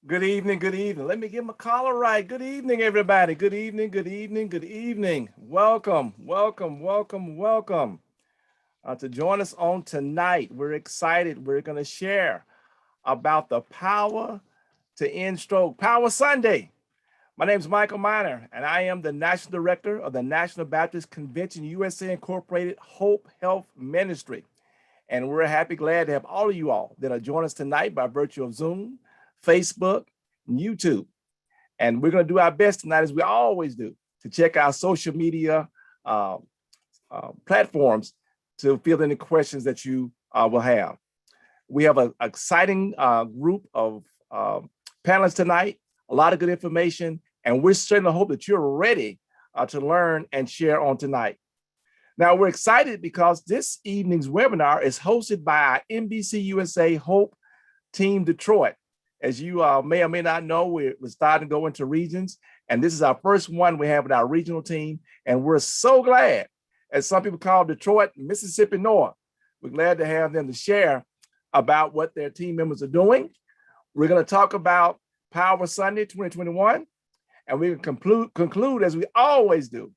Good evening, good evening. Let me get my caller right. Good evening, everybody. Good evening, good evening, good evening. Welcome, welcome, welcome, welcome to join us on tonight. We're excited. We're going to share about the power to end stroke, Power Sunday. My name is Michael Miner, and I am the National Director of the National Baptist Convention USA Incorporated Hope Health Ministry. And we're glad to have all of you all that are joining us tonight by virtue of Zoom, Facebook, and YouTube. And we're going to do our best tonight, as we always do, to check our social media platforms to field any questions that you will have. We have an exciting group of panelists tonight, a lot of good information, and we're certainly hope that you're ready to learn and share on tonight. Now, we're excited because this evening's webinar is hosted by our NBCUSA Hope Team Detroit. As you may or may not know, we're starting to go into regions, and this is our first one we have with our regional team, and we're so glad, as some people call Detroit, Mississippi North. We're glad to have them to share about what their team members are doing. We're going to talk about Power Sunday 2021, and we conclude, as we always do,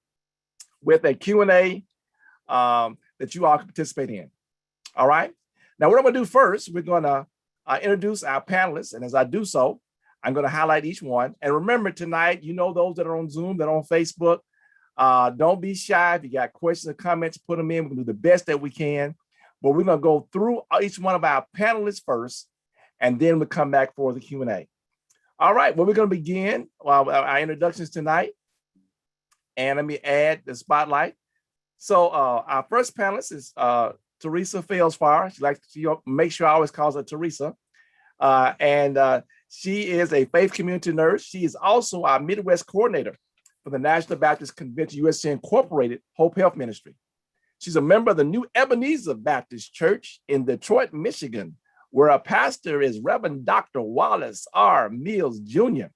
with a Q&A that you all can participate in. All right. Now, what I'm going to do first, we're going to introduce our panelists. And as I do so, I'm going to highlight each one. And remember tonight, you know, those that are on Zoom, that are on Facebook, don't be shy. If you got questions or comments, put them in. We're going to do the best that we can. But we're going to go through each one of our panelists first, and then we'll come back for the Q&A. All right. Well, we're going to begin our introductions tonight. And let me add the spotlight. So our first panelist is Teresa Felsfire. She likes to make sure I always calls her Teresa. And she is a faith community nurse. She is also our Midwest coordinator for the National Baptist Convention USA Incorporated Hope Health Ministry. She's a member of the New Ebenezer Baptist Church in Detroit, Michigan, where our pastor is Reverend Dr. Wallace R. Mills Jr.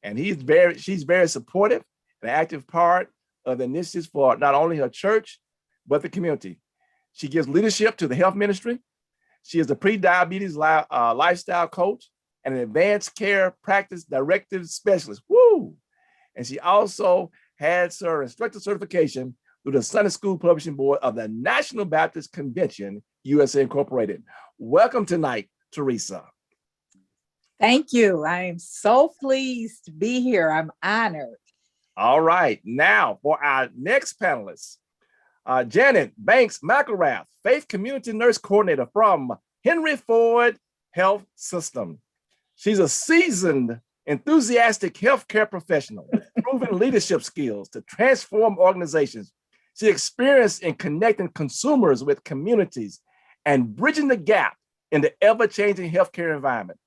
And she's very supportive and active part of the initiatives for not only her church, but the community. She gives leadership to the health ministry. She is a pre-diabetes lifestyle coach and an advanced care practice directive specialist. Woo! And she also has her instructor certification through the Sunday School Publishing Board of the National Baptist Convention, USA Incorporated. Welcome tonight, Teresa. Thank you. I am so pleased to be here. I'm honored. All right. Now for our next panelist, Janet Banks McElrath, Faith Community Nurse Coordinator from Henry Ford Health System. She's a seasoned, enthusiastic healthcare professional with proven leadership skills to transform organizations. She's experienced in connecting consumers with communities and bridging the gap in the ever-changing healthcare environment.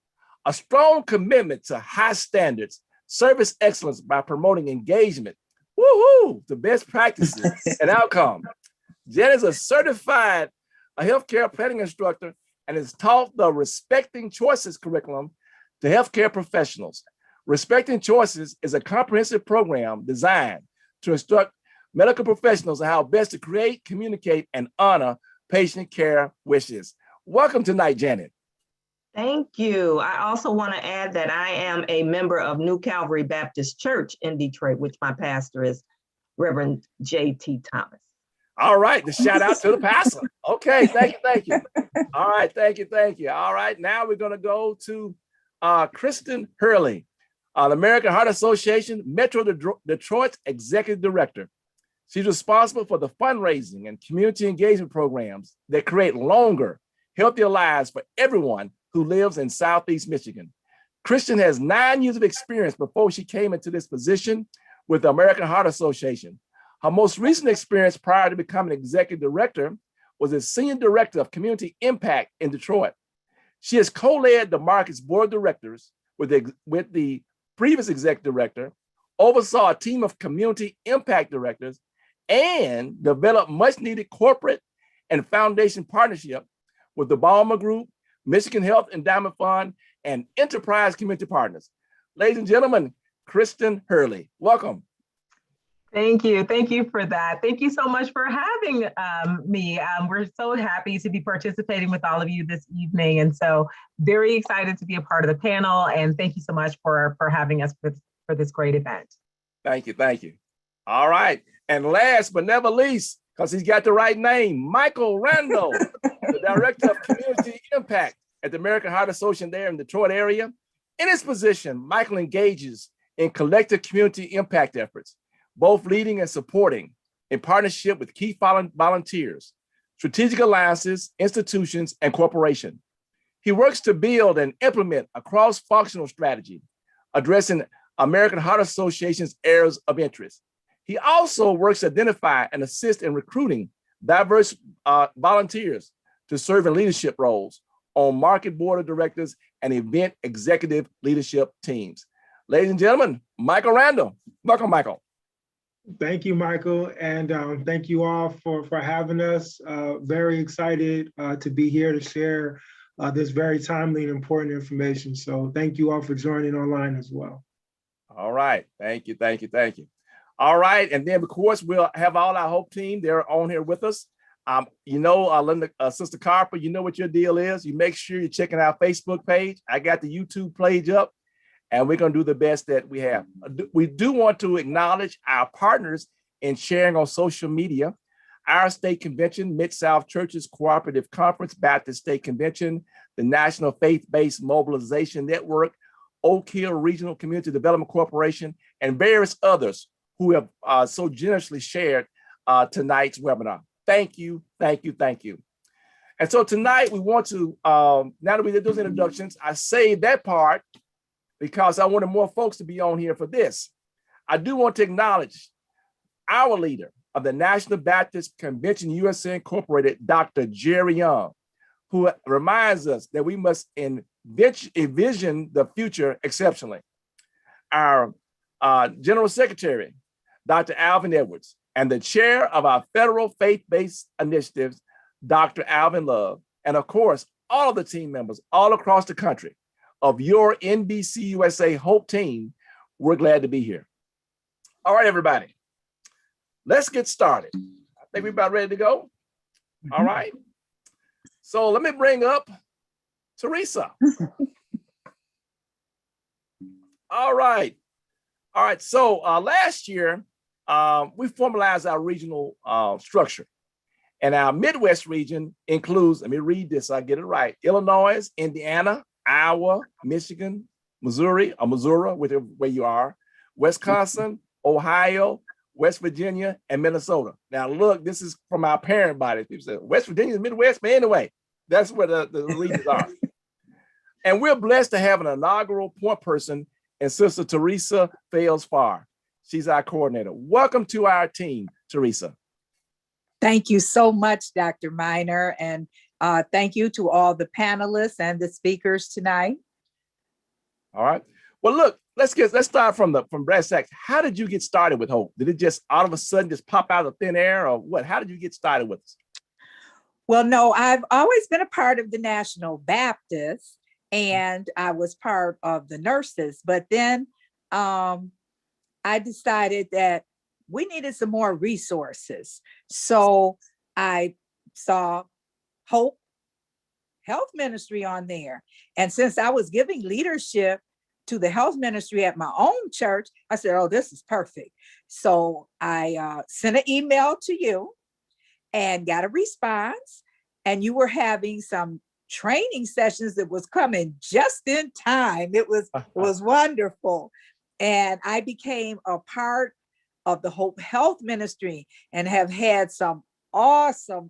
A strong commitment to high standards, service excellence by promoting engagement, woohoo, the best practices and outcome. Jen is a certified healthcare planning instructor and has taught the Respecting Choices curriculum to healthcare professionals. Respecting Choices is a comprehensive program designed to instruct medical professionals on how best to create, communicate, and honor patient care wishes. Welcome tonight, Janet. Thank you. I also want to add that I am a member of New Calvary Baptist Church in Detroit, which my pastor is Reverend J.T. Thomas. All right, the shout out to the pastor. Okay, thank you. All right, thank you. All right, now we're going to go to Kristen Hurley, the American Heart Association Metro Detroit Executive Director. She's responsible for the fundraising and community engagement programs that create longer, healthier lives for everyone who lives in Southeast Michigan. Kristen has 9 years of experience before she came into this position with the American Heart Association. Her most recent experience prior to becoming executive director was as senior director of community impact in Detroit. She has co-led the market's board of directors with the previous executive director, oversaw a team of community impact directors, and developed much needed corporate and foundation partnership with the Balmer Group, Michigan Health Endowment Fund, and Enterprise Community Partners. Ladies and gentlemen, Kristen Hurley, welcome. Thank you. Thank you for that. Thank you so much for having me. We're so happy to be participating with all of you this evening. And so very excited to be a part of the panel. And thank you so much for having us for this great event. Thank you. Thank you. All right. And last but never least, because he's got the right name, Michael Randall, the Director of Community Impact at the American Heart Association there in the Detroit area. In his position, Michael engages in collective community impact efforts, both leading and supporting in partnership with key volunteers, strategic alliances, institutions, and corporations. He works to build and implement a cross-functional strategy addressing American Heart Association's areas of interest. He also works to identify and assist in recruiting diverse volunteers to serve in leadership roles on market board of directors and event executive leadership teams. Ladies and gentlemen, Michael Randall. Welcome, Michael. Thank you, Michael, and thank you all for having us. Very excited to be here to share this very timely and important information. So thank you all for joining online as well. All right, thank you, thank you, thank you. All right, and then of course we'll have all our Hope team. They're on here with us. You know, Linda, Sister Carper, you know what your deal is. You make sure you're checking our Facebook page. I got the YouTube page up, and we're going to do the best that we have. We do want to acknowledge our partners in sharing on social media. Our state convention, Mid-South Churches Cooperative Conference, Baptist State Convention, the National Faith-Based Mobilization Network, Oak Hill Regional Community Development Corporation, and various others who have so generously shared tonight's webinar. Thank you, thank you, thank you. And so tonight we want to, now that we did those introductions, I saved that part because I wanted more folks to be on here for this. I do want to acknowledge our leader of the National Baptist Convention USA Incorporated, Dr. Jerry Young, who reminds us that we must envision the future exceptionally. Our General Secretary, Dr. Alvin Edwards, and the chair of our federal faith-based initiatives, Dr. Alvin Love, and of course, all of the team members all across the country of your NBCUSA Hope team, we're glad to be here. All right, everybody, let's get started. I think we're about ready to go. All right. So let me bring up Teresa. All right. All right. So last year, we formalized our regional structure. And our Midwest region includes, let me read this so I get it right, Illinois, Indiana, Iowa, Michigan, Missouri, where you are, Wisconsin, Ohio, West Virginia, and Minnesota. Now look, this is from our parent body. People say, West Virginia is Midwest, but anyway, that's where the regions are. And we're blessed to have an inaugural point person in Sister Teresa Fales-Farr. She's our coordinator. Welcome to our team, Teresa. Thank you so much, Dr. Miner, and thank you to all the panelists and the speakers tonight. All right. Well, look, let's start from brass tacks. How did you get started with Hope? Did it just all of a sudden just pop out of thin air, or what? How did you get started with us? Well, no, I've always been a part of the National Baptist, and I was part of the nurses, but then I decided that we needed some more resources. So I saw Hope Health Ministry on there. And since I was giving leadership to the health ministry at my own church, I said, oh, this is perfect. So I sent an email to you and got a response. And you were having some training sessions that was coming just in time. It was wonderful. And I became a part of the Hope Health Ministry and have had some awesome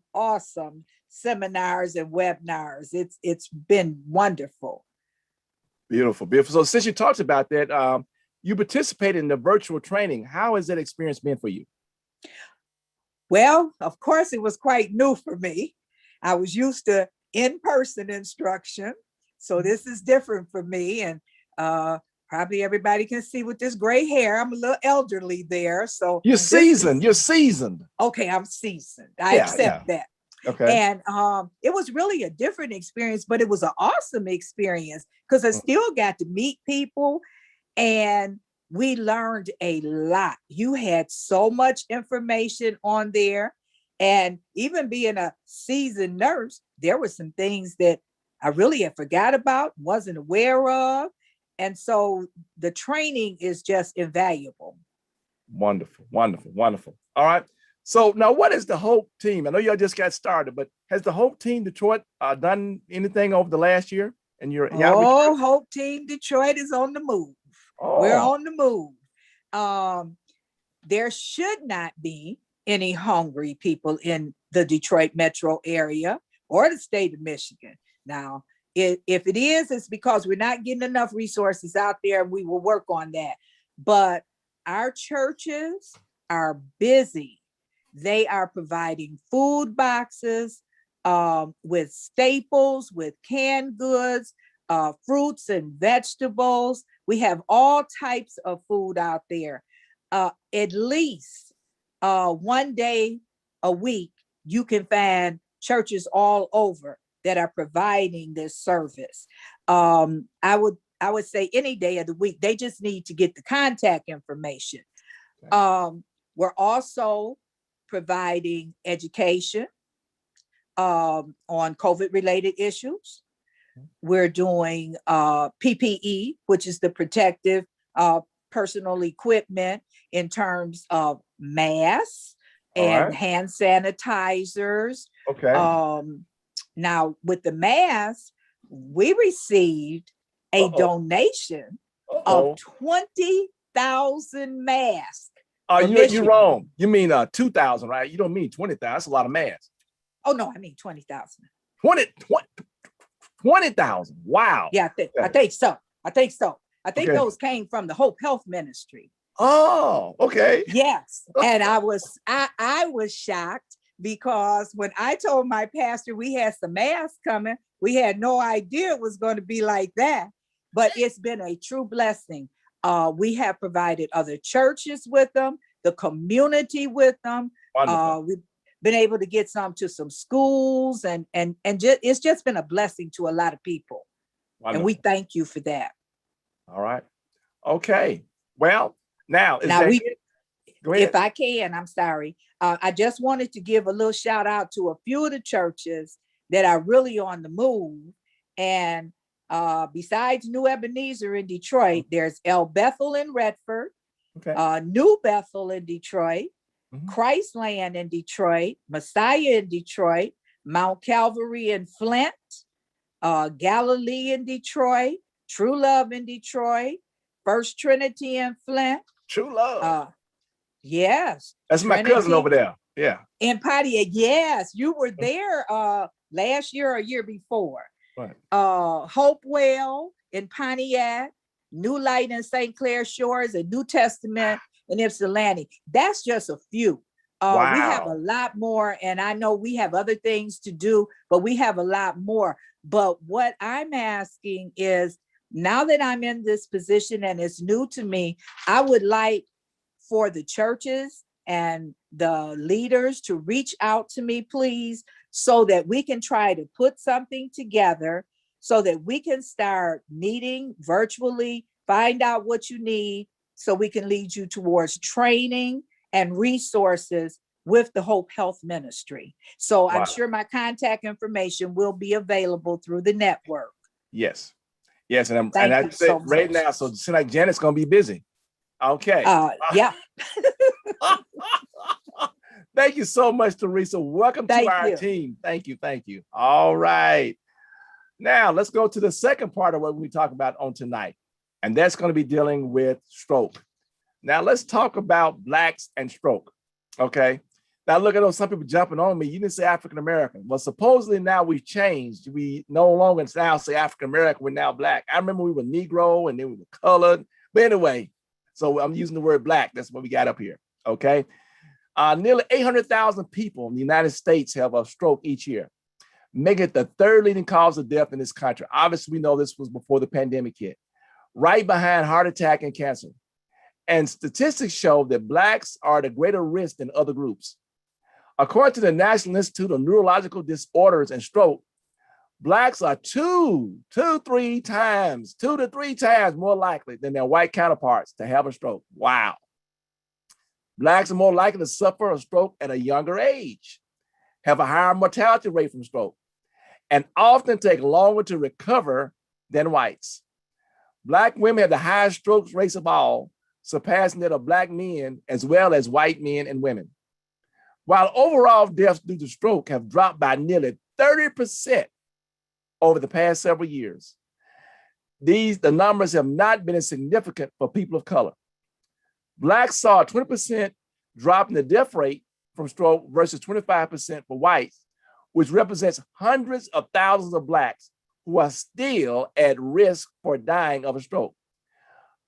seminars and webinars. It's been wonderful. Beautiful, beautiful. So since you talked about that, you participated in the virtual training. How has that experience been for you? Well, of course, it was quite new for me. I was used to in-person instruction. So this is different for me. And probably everybody can see with this gray hair, I'm a little elderly there. So you're seasoned. Okay, I'm seasoned. I accept that. Okay. And it was really a different experience, but it was an awesome experience because I still got to meet people. And we learned a lot. You had so much information on there. And even being a seasoned nurse, there were some things that I really had forgot about, wasn't aware of. And so the training is just invaluable. Wonderful, wonderful, wonderful. All right. So now what is the Hope team? I know y'all just got started, but has the Hope team Detroit done anything over the last year? And Oh, Hope Team Detroit is on the move. Oh. We're on the move. There should not be any hungry people in the Detroit metro area or the state of Michigan. Now, if it is, it's because we're not getting enough resources out there, and we will work on that. But our churches are busy. They are providing food boxes with staples, with canned goods, fruits and vegetables. We have all types of food out there. At least one day a week, you can find churches all over that are providing this service. I would say any day of the week. They just need to get the contact information. Okay. We're also providing education on COVID-related issues. We're doing PPE, which is the protective personal equipment in terms of masks and hand sanitizers. Okay. Now, with the masks, we received a donation of 20,000 masks. You're wrong. You mean 2,000, right? You don't mean 20,000. That's a lot of masks. Oh, no, I mean 20,000. 20,000. Wow. Yeah, I think so. I think those came from the Hope Health Ministry. Oh, okay. Yes. And I was shocked because when I told my pastor we had some masks coming, we had no idea it was going to be like that. But it's been a true blessing. We have provided other churches with them, the community with them. We've been able to get some to some schools, and it's just been a blessing to a lot of people. Wonderful. And we thank you for that. All right. Okay. Well, now if I can, I'm sorry. I just wanted to give a little shout out to a few of the churches that are really on the move. And besides New Ebenezer in Detroit, there's El Bethel in Redford, New Bethel in Detroit, Christland in Detroit, Messiah in Detroit, Mount Calvary in Flint, Galilee in Detroit, True Love in Detroit, First Trinity in Flint. True Love. Yes. That's Trinity, my cousin over there. Yeah. In Pontiac. Yes. You were there last year or a year before. Right. Hopewell in Pontiac, New Light in St. Clair Shores, and New Testament in Ypsilanti. That's just a few. Wow. We have a lot more, and I know we have other things to do, but we have a lot more. But what I'm asking is, now that I'm in this position and it's new to me, I would like for the churches and the leaders to reach out to me, please, so that we can try to put something together so that we can start meeting virtually, find out what you need so we can lead you towards training and resources with the Hope Health Ministry. So I'm sure my contact information will be available through the network. Yes. Yes, and I say so right now, so it seems like Janet's gonna be busy. Okay. Yeah. Thank you so much, Teresa. Welcome to our team. Thank you. Thank you. All right. Now let's go to the second part of what we talk about on tonight, and that's going to be dealing with stroke. Now let's talk about Blacks and stroke. Okay. Now look at those, some people jumping on me. You didn't say African American. Well, supposedly now we've changed. We no longer now say African American. We're now Black. I remember we were Negro and then we were colored. But anyway, so I'm using the word Black. That's what we got up here. Okay. Nearly 800,000 people in the United States have a stroke each year, making it the third leading cause of death in this country. Obviously, we know this was before the pandemic hit, right behind heart attack and cancer. And statistics show that Blacks are at a greater risk than other groups. According to the National Institute of Neurological Disorders and Stroke, Blacks are two to three times more likely than their white counterparts to have a stroke. Wow. Blacks are more likely to suffer a stroke at a younger age, have a higher mortality rate from stroke, and often take longer to recover than whites. Black women have the highest stroke rates of all, surpassing that of Black men as well as white men and women. While overall deaths due to stroke have dropped by nearly 30% over the past several years, the numbers have not been as significant for people of color. Blacks saw a 20% drop in the death rate from stroke versus 25% for whites, which represents hundreds of thousands of Blacks who are still at risk for dying of a stroke.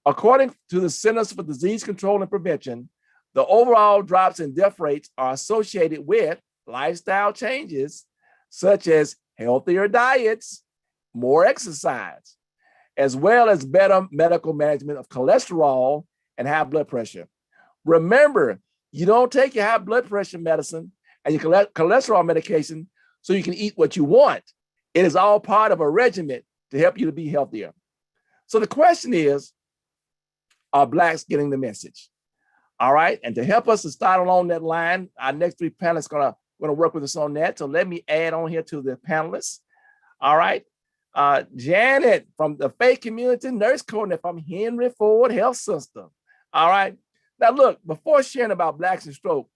According to the Centers for Disease Control and Prevention, the overall drops in death rates are associated with lifestyle changes such as healthier diets, more exercise, as well as better medical management of cholesterol and high blood pressure. Remember, you don't take your high blood pressure medicine and your cholesterol medication so you can eat what you want. It is all part of a regimen to help you to be healthier. So the question is, are Blacks getting the message? All right, and to help us to start along that line, our next three panelists are gonna work with us on that. So let me add on here to the panelists. All right, Janet from the Faith Community Nurse Coordinator from Henry Ford Health System. All right, now look, before sharing about Blacks and stroke,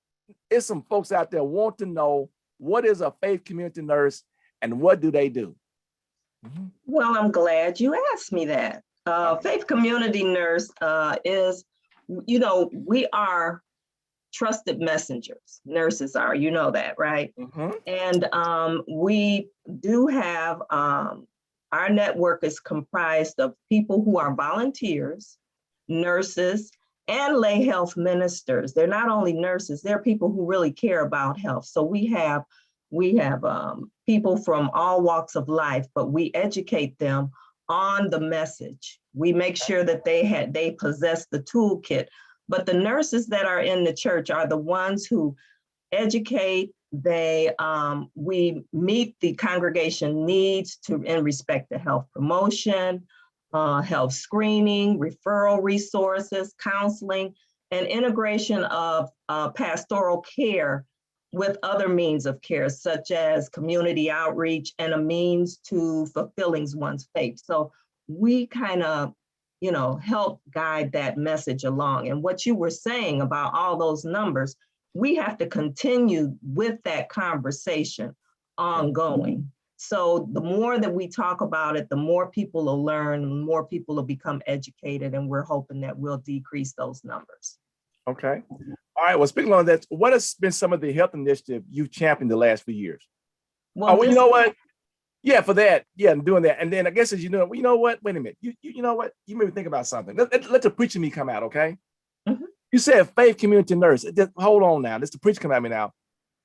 there's some folks out there want to know what is a faith community nurse and what do they do? Well, I'm glad you asked me that. Faith community nurse is, we are trusted messengers. Nurses are, you know that, right? And we do have, our network is comprised of people who are volunteers, nurses, and lay health ministers. They're not only nurses, they're people who really care about health. So we have people from all walks of life, but we educate them on the message. We make sure that they possess the toolkit. But the nurses that are in the church are the ones who educate. We meet the congregation needs in respect to health promotion, health screening, referral resources, counseling, and integration of pastoral care with other means of care, such as community outreach and a means to fulfilling one's faith. So we kind of, help guide that message along. And what you were saying about all those numbers, we have to continue with that conversation ongoing. So the more that we talk about it, the more people will learn, the more people will become educated, and we're hoping that we'll decrease those numbers. Okay. All right. Well, speaking on that, what has been some of the health initiative you've championed the last few years? Well, you know what? Yeah, for that. Yeah, I'm doing that. And then I guess as you know what? Wait a minute. You know what? You made me think about something. Let the preacher me come out, okay? You said faith community nurse. Hold on now. Let the preacher come at me now.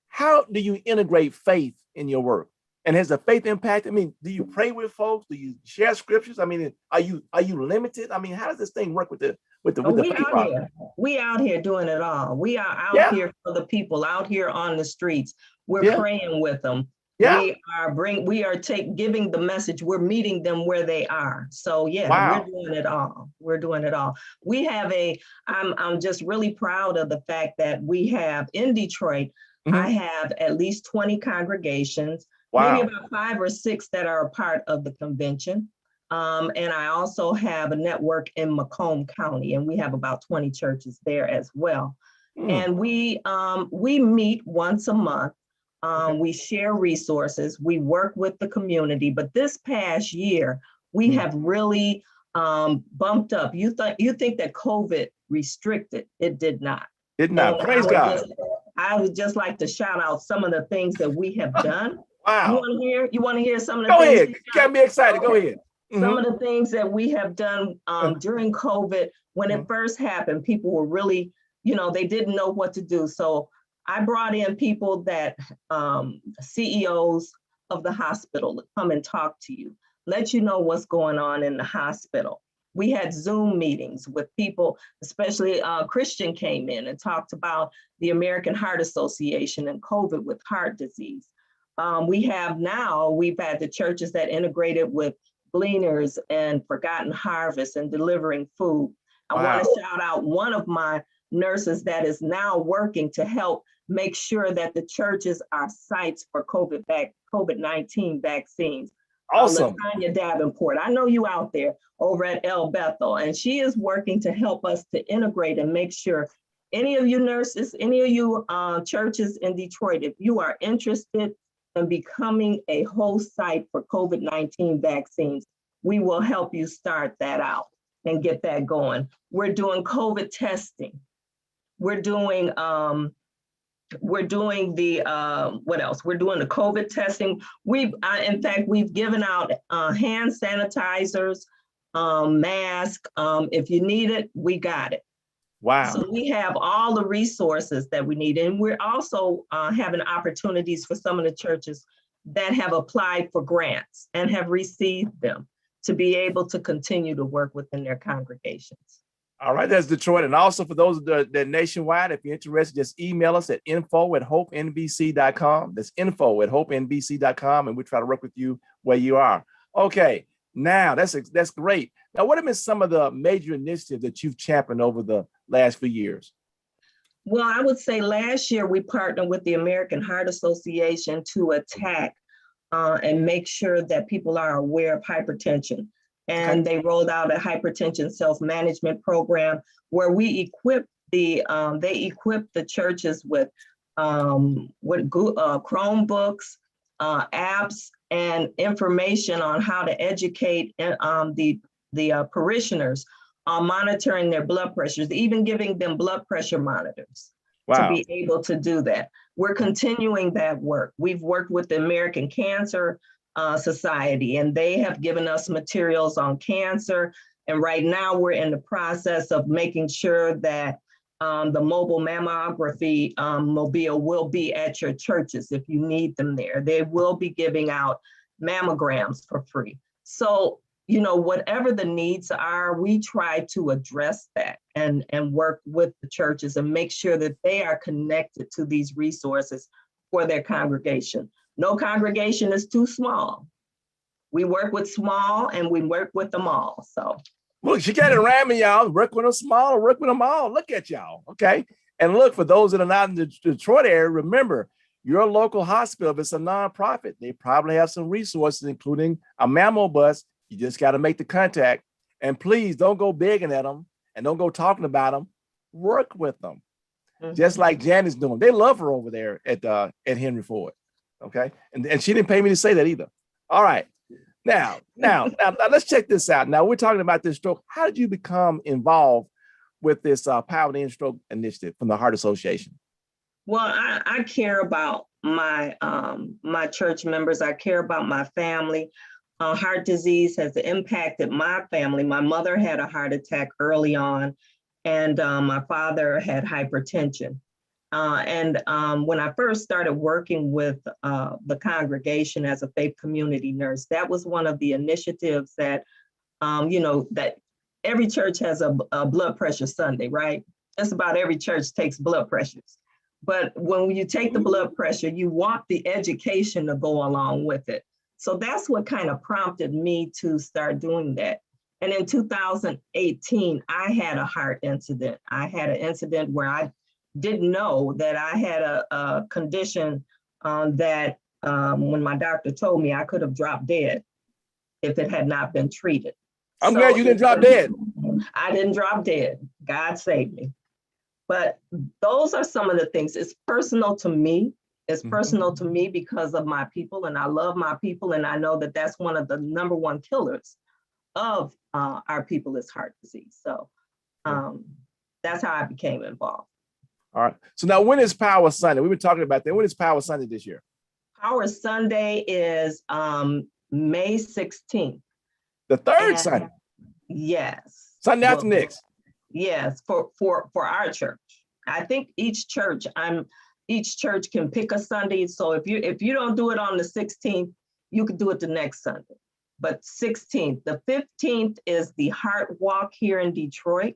How do you integrate faith in your work? And has the faith impact? I mean, do you pray with folks? Do you share scriptures? I mean, are you limited? I mean, how does this thing work with the faith? We out here doing it all. We are out here for the people, out here on the streets. We're praying with them. We are giving the message. We're meeting them where they are. So we're doing it all. We're doing it all. We have I'm just really proud of the fact that we have in Detroit, I have at least 20 congregations, maybe about 5 or 6 that are a part of the convention. And I also have a network in Macomb County, and we have about 20 churches there as well. And we meet once a month. We share resources, we work with the community, but this past year, we have really bumped up. You think that COVID restricted, it did not. Did not, praise God. I would just like to shout out some of the things that we have done. Wow. You want to hear some of the things? Go ahead, get me excited, go ahead. Some of the things that we have done during COVID, when it first happened, people were really, they didn't know what to do. So I brought in people that CEOs of the hospital to come and talk to you, let you know what's going on in the hospital. We had Zoom meetings with people, especially Christian came in and talked about the American Heart Association and COVID with heart disease. we've had the churches that integrated with Gleaners and Forgotten Harvest and delivering food. I want to shout out one of my nurses that is now working to help make sure that the churches are sites for COVID-19 vaccines. Awesome. Latanya Davenport, I know you out there over at El Bethel, and she is working to help us to integrate and make sure any of you nurses, any of you churches in Detroit, if you are interested in becoming a host site for COVID-19 vaccines, we will help you start that out and get that going. We're doing COVID testing. We're doing what else? We're doing the COVID testing. In fact, we've given out hand sanitizers, masks. If you need it, we got it. Wow. So we have all the resources that we need. And we're also having opportunities for some of the churches that have applied for grants and have received them to be able to continue to work within their congregations. All right, that's Detroit. And also for those that are nationwide, if you're interested, just email us at info@hopenbc.com. That's info@hopenbc.com, and we try to work with you where you are. Okay, now that's great. Now, what have been some of the major initiatives that you've championed over the last few years? Well, I would say last year we partnered with the American Heart Association to attack and make sure that people are aware of hypertension. And they rolled out a hypertension self-management program where we equip they equip the churches with Chromebooks, apps, and information on how to educate the parishioners on monitoring their blood pressures, even giving them blood pressure monitors to be able to do that. We're continuing that work. We've worked with the American Cancer Society, and they have given us materials on cancer. And right now we're in the process of making sure that the mobile mammography mobile will be at your churches if you need them there. They will be giving out mammograms for free. So, you know, whatever the needs are, we try to address that and work with the churches and make sure that they are connected to these resources for their congregation. No congregation is too small. We work with small and we work with them all. So look, she got it around me, y'all. Work with them small, work with them all. Look at y'all. Okay. And look, for those that are not in the Detroit area, remember your local hospital, if it's a nonprofit, they probably have some resources, including a mammo bus. You just got to make the contact. And please don't go begging at them and don't go talking about them. Work with them. Just like Janet's doing. They love her over there at Henry Ford. Okay. And she didn't pay me to say that either. All right. Now, let's check this out. Now we're talking about this stroke. How did you become involved with this Power to End Stroke initiative from the Heart Association? Well, I care about my my church members. I care about my family. Heart disease has impacted my family. My mother had a heart attack early on, and my father had hypertension. When I first started working with the congregation as a faith community nurse, that was one of the initiatives that, that every church has a blood pressure Sunday, right? Just about every church takes blood pressures. But when you take the blood pressure, you want the education to go along with it. So that's what kind of prompted me to start doing that. And in 2018, I had a heart incident. I had an incident where I didn't know that I had a condition that when my doctor told me I could have dropped dead if it had not been treated. I'm glad you didn't drop dead. I didn't drop dead. God saved me. But those are some of the things. It's personal to me. It's personal to me because of my people, and I love my people, and I know that that's one of the number one killers of our people is heart disease. So that's how I became involved. All right. So now, when is Power Sunday? We've been talking about that. When is Power Sunday this year? Power Sunday is May 16th. The third Sunday. Yes. Sunday after next. Yes, for our church. I think each church can pick a Sunday. So if you don't do it on the 16th, you could do it the next Sunday. But 16th, the 15th is the Heart Walk here in Detroit.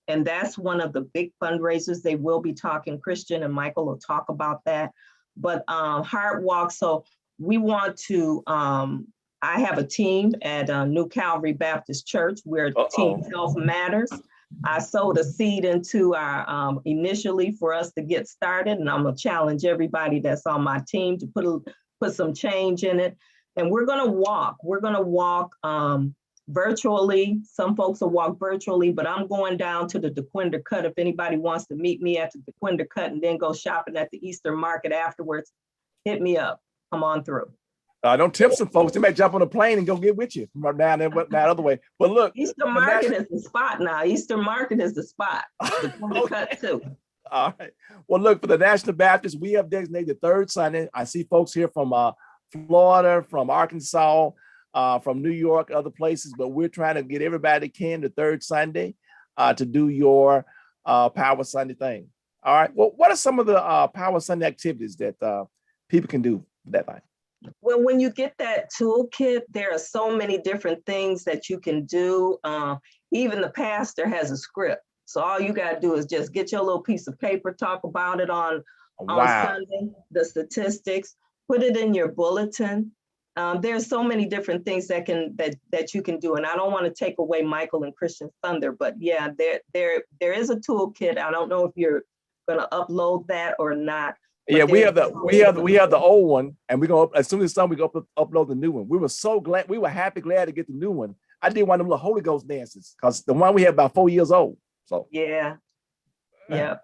And that's one of the big fundraisers. They will be talking, Christian and Michael will talk about that. but Heart Walk. So we want to, I have a team at New Calvary Baptist Church where Team Health Matters. I sowed a seed into our initially for us to get started, and I'm gonna challenge everybody that's on my team to put some change in it. And we're gonna walk. We're gonna walk virtually. Some folks will walk virtually, but I'm going down to the DeQuinder Cut. If anybody wants to meet me at the DeQuinder Cut and then go shopping at the Eastern Market afterwards, hit me up. Come on through. Don't tempt some folks. They may jump on a plane and go get with you from down there, that other way. But look, Eastern Market is the spot now. Eastern Market is the spot. DeQuinder Cut too. All right. Well, look, for the National Baptist, we have designated the third Sunday. I see folks here from Florida, from Arkansas, from New York, other places, but we're trying to get everybody that can the third Sunday to do your Power Sunday thing. All right. Well, what are some of the Power Sunday activities that people can do that night? Well, when you get that toolkit, there are so many different things that you can do. Even the pastor has a script. So all you got to do is just get your little piece of paper, talk about it on Sunday, the statistics, put it in your bulletin. There's so many different things that you can do. And I don't want to take away Michael and Christian's thunder, but yeah, there is a toolkit. I don't know if you're going to upload that or not. Yeah, we have the old one, and we're gonna, as soon as it's done, we go upload the new one. We were so glad, we were glad to get the new one. I did one of them little Holy Ghost dances because the one we had about 4 years old. So yeah. I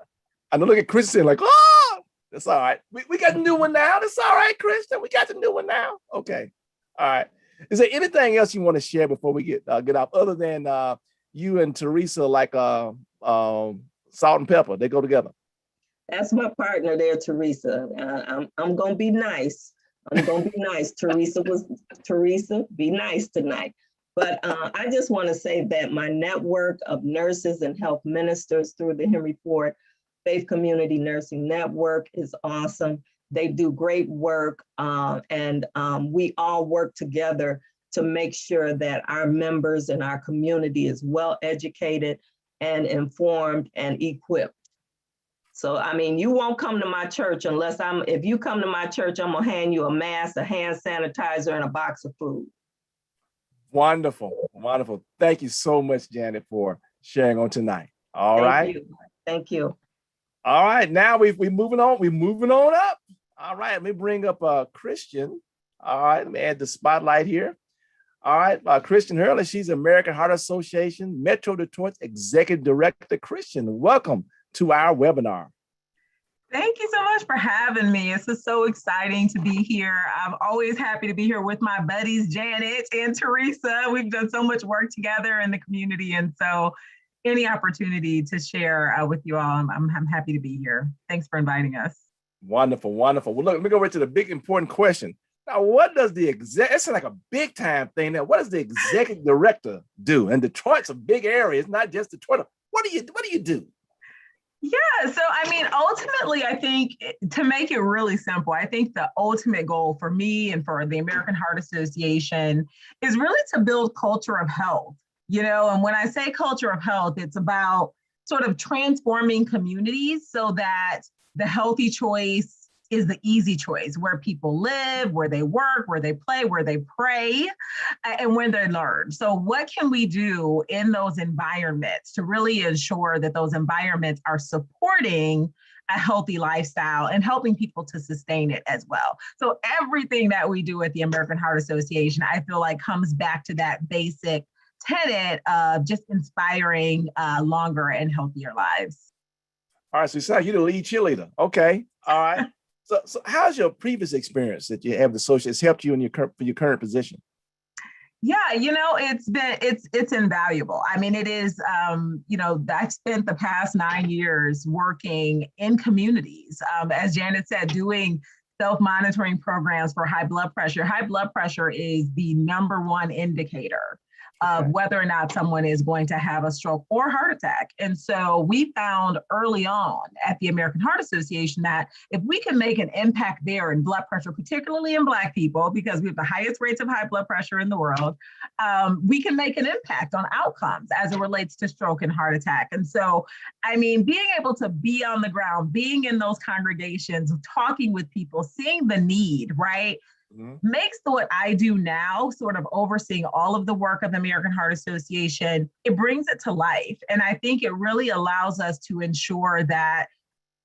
know. Look at Christian, like, oh, that's all right. We got the new one now. That's all right, Christian. We got the new one now. Okay, all right. Is there anything else you want to share before we get off, other than you and Teresa, like salt and pepper? They go together. That's my partner there, Teresa. I'm gonna be nice. I'm gonna be nice. Teresa, be nice tonight. But I just want to say that my network of nurses and health ministers through the Henry Ford Faith Community Nursing Network is awesome. They do great work, and we all work together to make sure that our members and our community is well educated and informed and equipped. So, I mean, you won't come to my church unless if you come to my church, I'm gonna hand you a mask, a hand sanitizer, and a box of food. Wonderful, wonderful. Thank you so much, Janet, for sharing on tonight. All right. Thank you. All right, now we're moving on. We're moving on up. All right, let me bring up Christian. All right, let me add the spotlight here. All right, Christian Hurley, she's American Heart Association Metro Detroit Executive Director. Christian, welcome to our webinar. Thank you so much for having me. This is so exciting to be here. I'm always happy to be here with my buddies, Janet and Teresa. We've done so much work together in the community. And so any opportunity to share with you all, I'm happy to be here. Thanks for inviting us. Wonderful, wonderful. Well, look, let me go right to the big important question. Now, what does it's like a big time thing now. What does the executive director do? And Detroit's a big area. It's not just Detroit. What do you do? Yeah, so I mean, ultimately, I think to make it really simple, I think the ultimate goal for me and for the American Heart Association is really to build culture of health, and when I say culture of health, it's about sort of transforming communities so that the healthy choice is the easy choice, where people live, where they work, where they play, where they pray, and where they learn. So what can we do in those environments to really ensure that those environments are supporting a healthy lifestyle and helping people to sustain it as well? So everything that we do at the American Heart Association, I feel like comes back to that basic tenet of just inspiring longer and healthier lives. All right, so you sound like you're the lead cheerleader. Okay, all right. So how's your previous experience that you have the association has helped you in your current position? Yeah, it's invaluable. I mean, it is, I've spent the past 9 years working in communities, as Janet said, doing self-monitoring programs for high blood pressure. High blood pressure is the #1 indicator of Okay. whether or not someone is going to have a stroke or heart attack. And so we found early on at the American Heart Association that if we can make an impact there in blood pressure, particularly in Black people, because we have the highest rates of high blood pressure in the world, we can make an impact on outcomes as it relates to stroke and heart attack. And so, I mean, being able to be on the ground, being in those congregations, talking with people, seeing the need, right? Makes what I do now, sort of overseeing all of the work of the American Heart Association, it brings it to life. And I think it really allows us to ensure that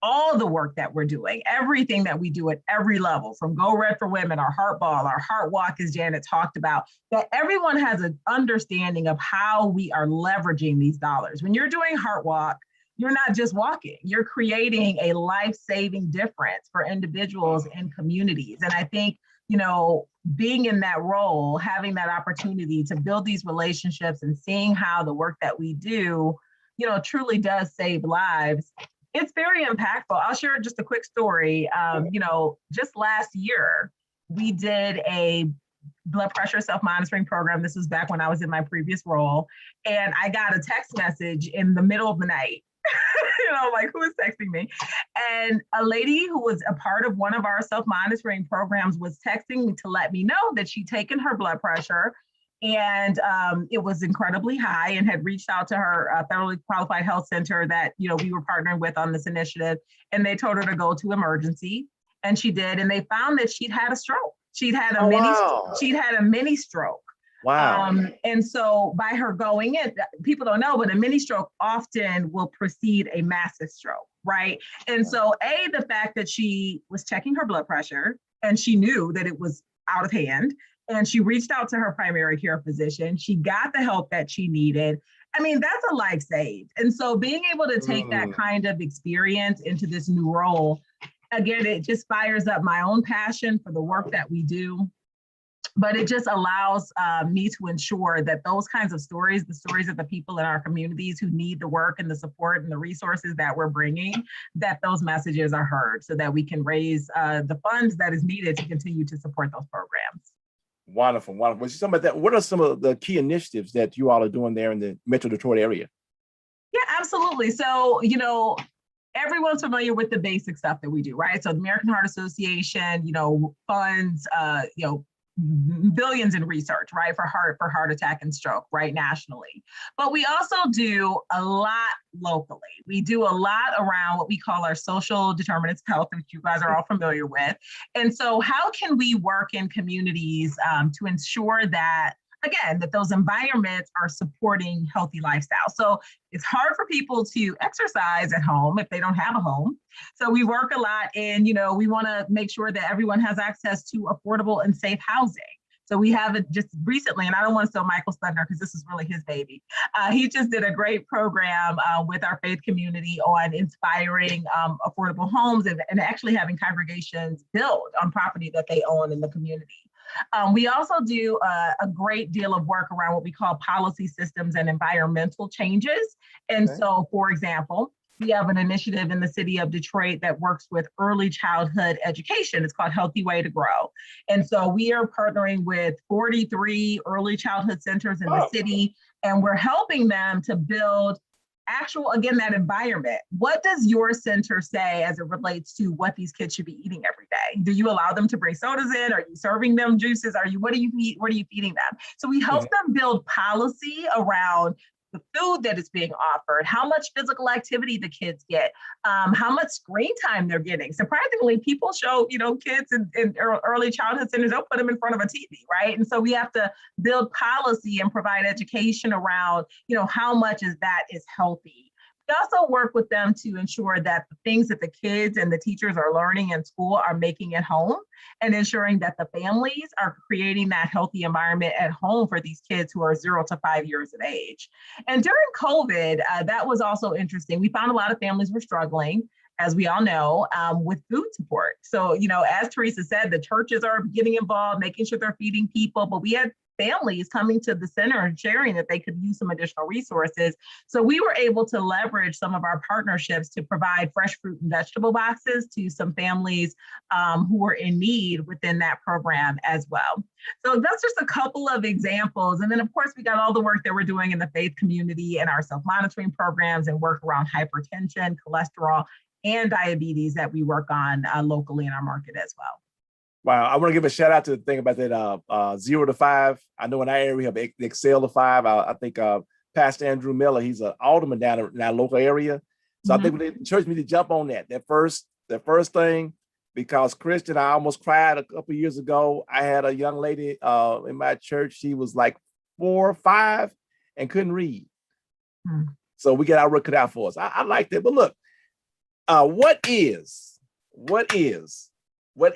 all the work that we're doing, everything that we do at every level, from Go Red for Women, our Heart Ball, our Heart Walk, as Janet talked about, that everyone has an understanding of how we are leveraging these dollars. When you're doing Heart Walk, you're not just walking, you're creating a life-saving difference for individuals and communities. And I think, you know, being in that role, having that opportunity to build these relationships and seeing how the work that we do, you know, truly does save lives, it's very impactful. I'll share just a quick story. You know, just last year, we did a blood pressure self-monitoring program. This was back when I was in my previous role. And I got a text message in the middle of the night. You know, like, who is texting me? And a lady who was a part of one of our self-monitoring programs was texting me to let me know that she'd taken her blood pressure and it was incredibly high, and had reached out to her federally qualified health center that, you know, we were partnering with on this initiative, and they told her to go to emergency, and she did, and they found that she'd had a stroke. She'd had a mini stroke. Wow. And so by her going in, people don't know, but a mini stroke often will precede a massive stroke, right? And so the fact that she was checking her blood pressure and she knew that it was out of hand, and she reached out to her primary care physician, she got the help that she needed. I mean, that's a life saved. And so being able to take that kind of experience into this new role, again, it just fires up my own passion for the work that we do. But it just allows me to ensure that those kinds of stories, the stories of the people in our communities who need the work and the support and the resources that we're bringing, that those messages are heard so that we can raise the funds that is needed to continue to support those programs. Wonderful, wonderful. Some of that, what are some of the key initiatives that you all are doing there in the Metro Detroit area? Yeah, absolutely. So, you know, everyone's familiar with the basic stuff that we do, right? So the American Heart Association, you know, funds, you know, billions in research, right, for heart attack and stroke, right, nationally. But we also do a lot locally. We do a lot around what we call our social determinants of health, which you guys are all familiar with. And so how can we work in communities to ensure that, again, that those environments are supporting healthy lifestyle? So it's hard for people to exercise at home if they don't have a home. So we work a lot in, you know, we want to make sure that everyone has access to affordable and safe housing. So we have it just recently, and I don't want to steal Michael's thunder because this is really his baby. He just did a great program with our faith community on inspiring affordable homes and actually having congregations build on property that they own in the community. We also do a great deal of work around what we call policy systems and environmental changes. And so, for example, we have an initiative in the city of Detroit that works with early childhood education. It's called Healthy Way to Grow. And so we are partnering with 43 early childhood centers in the city, and we're helping them to build actual, again, that environment. What does your center say as it relates to what these kids should be eating every day? Do you allow them to bring sodas in? Are you serving them juices? What do you eat? What are you feeding them? So we help them build policy around the food that is being offered, how much physical activity the kids get, how much screen time they're getting. Surprisingly, people show, you know, kids in early childhood centers, they'll put them in front of a TV, right? And so we have to build policy and provide education around, you know, how much is healthy. We also work with them to ensure that the things that the kids and the teachers are learning in school are making at home, and ensuring that the families are creating that healthy environment at home for these kids who are 0 to 5 years of age. And during COVID, that was also interesting. We found a lot of families were struggling, as we all know, with food support. So, you know, as Teresa said, the churches are getting involved, making sure they're feeding people, but we had families coming to the center and sharing that they could use some additional resources. So we were able to leverage some of our partnerships to provide fresh fruit and vegetable boxes to some families who were in need within that program as well. So that's just a couple of examples. And then of course, we got all the work that we're doing in the faith community and our self-monitoring programs and work around hypertension, cholesterol, and diabetes that we work on locally in our market as well. Wow, I want to give a shout out to the thing about that 0 to 5. I know in our area we have the Excel to 5. I think Pastor Andrew Miller, he's an alderman down in our local area. So I think the church need to jump on that first thing, because Christian, I almost cried a couple of years ago. I had a young lady in my church. She was like 4 or 5 and couldn't read. So we get our work cut out for us. I like that. But look, what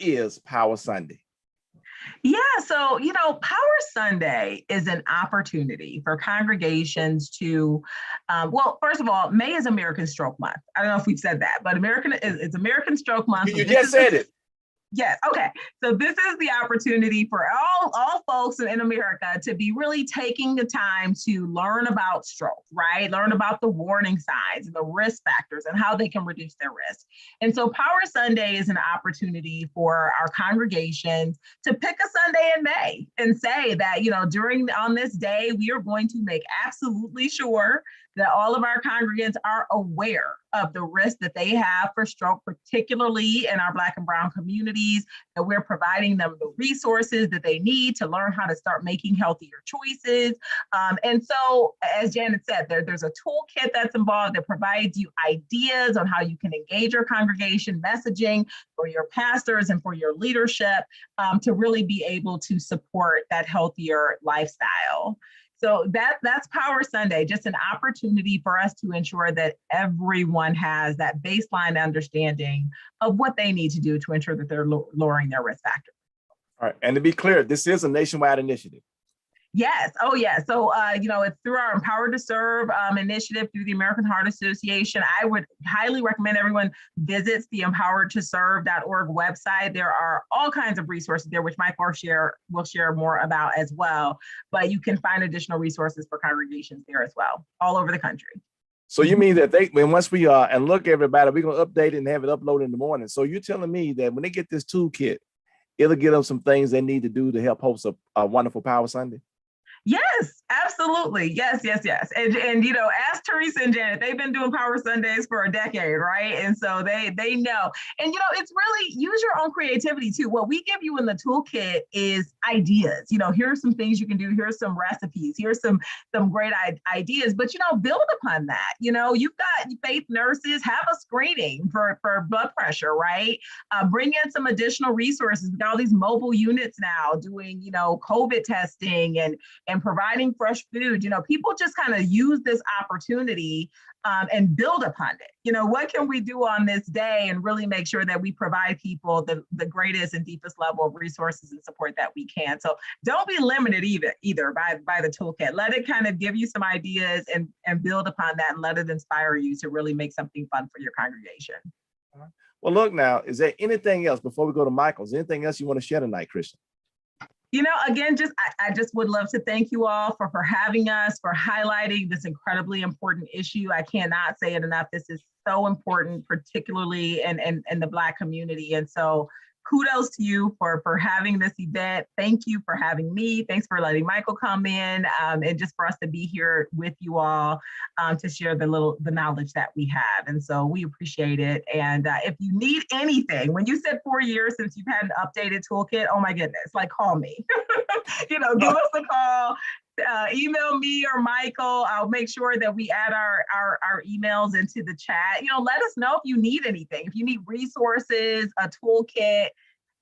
is Power Sunday? Yeah, so, Power Sunday is an opportunity for congregations to, well, first of all, May is American Stroke Month. I don't know if we've said that, but it's American Stroke Month. You just said it. Yes. Okay. So this is the opportunity for all folks in America to be really taking the time to learn about stroke, right? Learn about the warning signs and the risk factors and how they can reduce their risk. And so Power Sunday is an opportunity for our congregations to pick a Sunday in May and say that, on this day, we are going to make absolutely sure that all of our congregants are aware of the risk that they have for stroke, particularly in our Black and Brown communities, that we're providing them the resources that they need to learn how to start making healthier choices. And so, as Janet said, there's a toolkit that's involved that provides you ideas on how you can engage your congregation, messaging for your pastors and for your leadership to really be able to support that healthier lifestyle. So that's Power Sunday, just an opportunity for us to ensure that everyone has that baseline understanding of what they need to do to ensure that they're lowering their risk factor. All right. And to be clear, this is a nationwide initiative. Yes. Oh, yeah. So, it's through our Empowered to Serve initiative through the American Heart Association. I would highly recommend everyone visits the empoweredtoserve.org website. There are all kinds of resources there, which Mike will share more about as well. But you can find additional resources for congregations there as well, all over the country. So you mean that once we and look everybody, we're going to update it and have it uploaded in the morning. So you're telling me that when they get this toolkit, it'll give them some things they need to do to help host a wonderful Power Sunday? Yes, absolutely. Yes. And ask Teresa and Janet, they've been doing Power Sundays for a decade, right? And so they know. And, it's really use your own creativity too. What we give you in the toolkit is ideas. Here's some things you can do. Here's some recipes. Here's some great ideas. But, build upon that. You've got faith nurses, have a screening for blood pressure, right? Bring in some additional resources. We've got all these mobile units now doing, COVID testing and providing fresh food. People just kind of use this opportunity and build upon it. What can we do on this day and really make sure that we provide people the greatest and deepest level of resources and support that we can. So don't be limited either by the toolkit. Let it kind of give you some ideas and build upon that and let it inspire you to really make something fun for your congregation. Well, look now, is there anything else before we go to Michael? Is there anything else you want to share tonight, Christian? Again, I just would love to thank you all for having us, for highlighting this incredibly important issue. I cannot say it enough. This is so important, particularly in the Black community. And so kudos to you for having this event. Thank you for having me. Thanks for letting Michael come in and just for us to be here with you all to share the knowledge that we have. And so we appreciate it. And if you need anything, when you said 4 years since you've had an updated toolkit, oh my goodness, call me. Give us a call. Email me or Michael. I'll make sure that we add our emails into the chat. Let us know if you need anything, if you need resources, a toolkit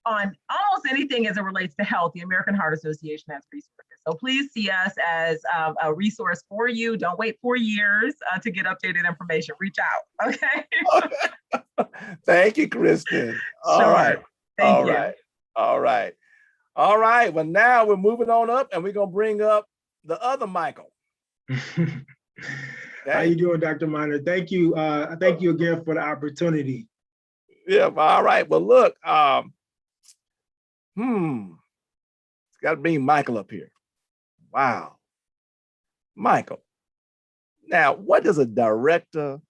on almost anything as it relates to health. The American Heart Association has resources. So please see us as a resource for you. Don't wait 4 years to get updated information. Reach out. Okay. Thank you, Kristen. All right. Thank you. All right. Well, now we're moving on up and we're going to bring up the other Michael. How you doing, Dr. Miner? Thank you. Thank you again for the opportunity. Yeah. All right. Well, look, it's got to bring Michael up here. Wow. Michael, now what does a director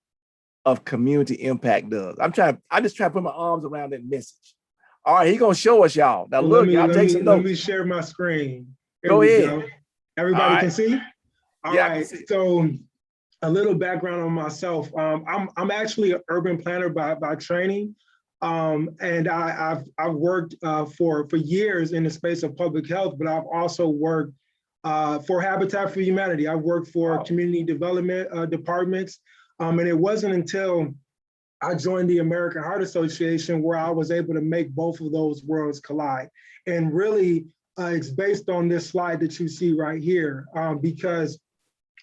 of community impact does? I'm just trying to put my arms around that message. All right, he's gonna show us, y'all. Now So look, y'all take some let me notes. share my screen. Here Go we ahead. go. Everybody All can right. see? All Yeah, I can right. see. So a little background on myself. I'm actually an urban planner by training. And I've worked for years in the space of public health, but I've also worked for Habitat for Humanity. I've worked for community development departments. And it wasn't until I joined the American Heart Association where I was able to make both of those worlds collide. And really, it's based on this slide that you see right here, because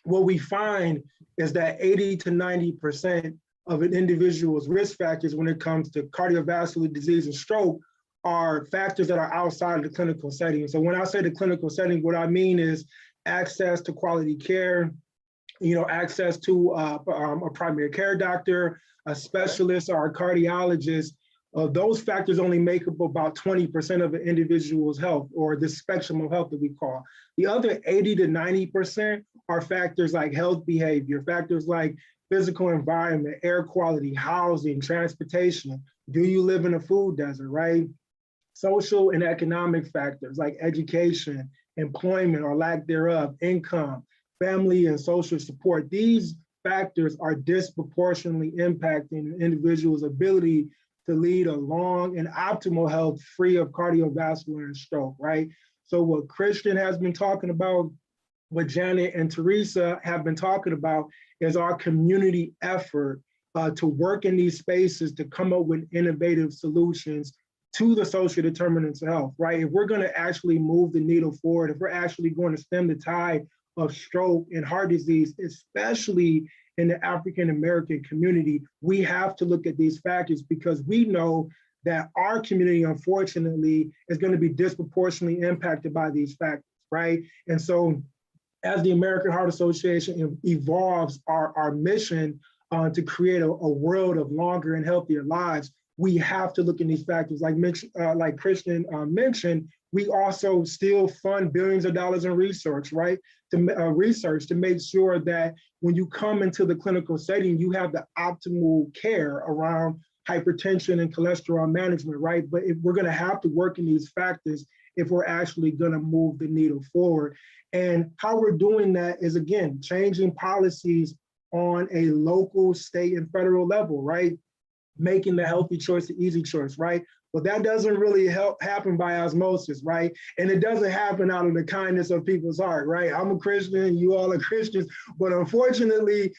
what we find is that 80 to 90% of an individual's risk factors when it comes to cardiovascular disease and stroke are factors that are outside of the clinical setting. So when I say the clinical setting, what I mean is access to quality care, access to a primary care doctor, a specialist, or a cardiologist. Those factors only make up about 20% of an individual's health, or the spectrum of health that we call. The other 80 to 90% are factors like health behavior, factors like physical environment, air quality, housing, transportation. Do you live in a food desert, right? Social and economic factors like education, employment or lack thereof, income, family and social support. These factors are disproportionately impacting an individual's ability to lead a long and optimal health free of cardiovascular and stroke, right? So what Christian has been talking about, what Janet and Teresa have been talking about, is our community effort to work in these spaces to come up with innovative solutions to the social determinants of health, right? If we're gonna actually move the needle forward, if we're actually going to stem the tide of stroke and heart disease, especially in the African-American community, we have to look at these factors because we know that our community, unfortunately, is going to be disproportionately impacted by these factors, right? And so as the American Heart Association evolves our mission to create a world of longer and healthier lives, we have to look at these factors. Like Christian mentioned, we also still fund billions of dollars in research, right? Research to make sure that when you come into the clinical setting, you have the optimal care around hypertension and cholesterol management, right? But if we're gonna have to work in these factors if we're actually gonna move the needle forward. And how we're doing that is, again, changing policies on a local, state, and federal level, right? Making the healthy choice the easy choice, right? But that doesn't really happen by osmosis, right? And it doesn't happen out of the kindness of people's heart, right? I'm a Christian, you all are Christians, but unfortunately,